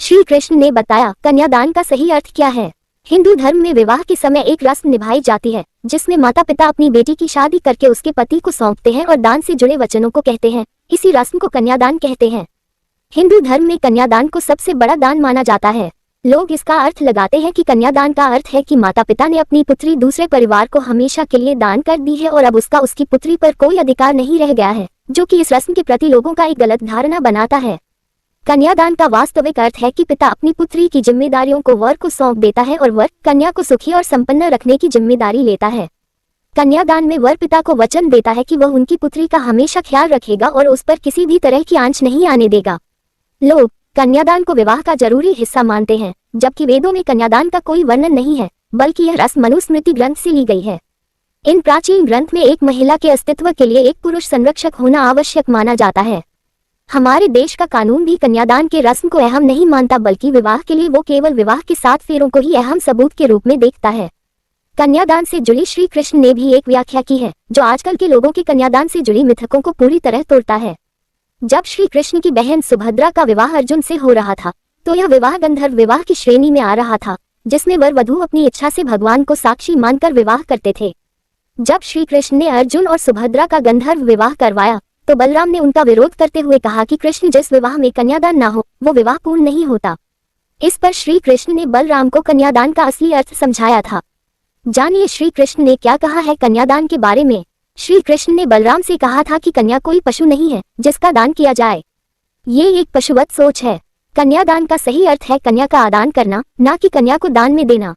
श्री कृष्ण ने बताया, कन्यादान का सही अर्थ क्या है। हिंदू धर्म में विवाह के समय एक रस्म निभाई जाती है जिसमें माता पिता अपनी बेटी की शादी करके उसके पति को सौंपते हैं और दान से जुड़े वचनों को कहते हैं। इसी रस्म को कन्यादान कहते हैं। हिंदू धर्म में कन्यादान को सबसे बड़ा दान माना जाता है। लोग इसका अर्थ लगाते हैं कि कन्यादान का अर्थ है कि माता पिता ने अपनी पुत्री दूसरे परिवार को हमेशा के लिए दान कर दी है और अब उसका उसकी पुत्री पर कोई अधिकार नहीं रह गया है, जो कि इस रस्म के प्रति लोगों का एक गलत धारणा बनाता है। कन्यादान का वास्तविक अर्थ है कि पिता अपनी पुत्री की जिम्मेदारियों को वर को सौंप देता है और वर कन्या को सुखी और संपन्न रखने की जिम्मेदारी लेता है। कन्यादान में वर पिता को वचन देता है कि वह उनकी पुत्री का हमेशा ख्याल रखेगा और उस पर किसी भी तरह की आंच नहीं आने देगा। लोग कन्यादान को विवाह का जरूरी हिस्सा मानते हैं, जबकि वेदों में कन्यादान का कोई वर्णन नहीं है, बल्कि यह रस्म मनुस्मृति ग्रंथ से ली गई है। इन प्राचीन ग्रंथ में एक महिला के अस्तित्व के लिए एक पुरुष संरक्षक होना आवश्यक माना जाता है। हमारे देश का कानून भी कन्यादान के रस्म को अहम नहीं मानता, बल्कि विवाह के लिए वो केवल विवाह के 7 फेरों को ही अहम सबूत के रूप में देखता है। कन्यादान से जुड़ी श्री कृष्ण ने भी एक व्याख्या की है, जो आजकल के लोगों के कन्यादान से जुड़ी मिथकों को पूरी तरह तोड़ता है। जब श्री कृष्ण की बहन सुभद्रा का विवाह अर्जुन से हो रहा था, तो यह विवाह गंधर्व विवाह की श्रेणी में आ रहा था, जिसमें वर वधू अपनी इच्छा से भगवान को साक्षी मानकर विवाह करते थे। जब श्री कृष्ण ने अर्जुन और सुभद्रा का गंधर्व विवाह करवाया, तो बलराम ने उनका विरोध करते हुए कहा कि कृष्ण जिस विवाह में कन्यादान ना हो वो विवाह पूर्ण नहीं होता। इस पर श्री कृष्ण ने बलराम को कन्यादान का असली अर्थ समझाया था। जानिए श्री कृष्ण ने क्या कहा है कन्यादान के बारे में। श्री कृष्ण ने बलराम से कहा था कि कन्या कोई पशु नहीं है जिसका दान किया जाए। ये एक पशुवत सोच है। कन्यादान का सही अर्थ है कन्या का आदान करना, ना कि कन्या को दान में देना।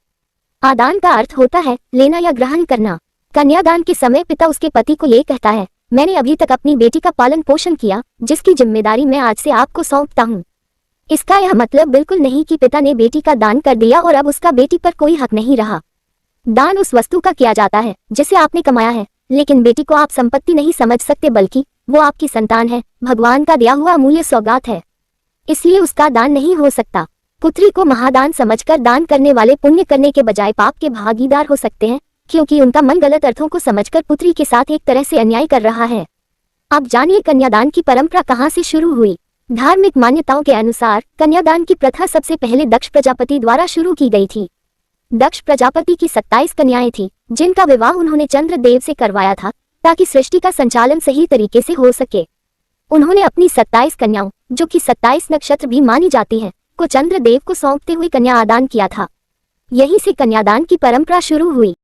आदान का अर्थ होता है लेना या ग्रहण करना। कन्यादान के समय पिता उसके पति को ये कहता है, मैंने अभी तक अपनी बेटी का पालन पोषण किया, जिसकी जिम्मेदारी मैं आज से आपको सौंपता हूँ। इसका यह मतलब बिल्कुल नहीं कि पिता ने बेटी का दान कर दिया और अब उसका बेटी पर कोई हक नहीं रहा। दान उस वस्तु का किया जाता है जिसे आपने कमाया है, लेकिन बेटी को आप संपत्ति नहीं समझ सकते, बल्कि वो आपकी संतान है, भगवान का दिया हुआ अमूल्य सौगात है, इसलिए उसका दान नहीं हो सकता। पुत्री को महादान समझकर दान करने वाले पुण्य करने के बजाय पाप के भागीदार हो सकते हैं, क्योंकि उनका मन गलत अर्थों को समझकर पुत्री के साथ एक तरह से अन्याय कर रहा है। अब जानिए कन्यादान की परंपरा कहाँ से शुरू हुई। धार्मिक मान्यताओं के अनुसार कन्यादान की प्रथा सबसे पहले दक्ष प्रजापति द्वारा शुरू की गई थी। दक्ष प्रजापति की 27 कन्याएं थीं, जिनका विवाह उन्होंने चंद्रदेव से करवाया था ताकि सृष्टि का संचालन सही तरीके से हो सके। उन्होंने अपनी 27 कन्याओं, जो कि 27 नक्षत्र भी मानी जाती हैं, को चंद्रदेव को सौंपते हुए कन्या आदान किया था। यहीं से कन्यादान की परंपरा शुरू हुई।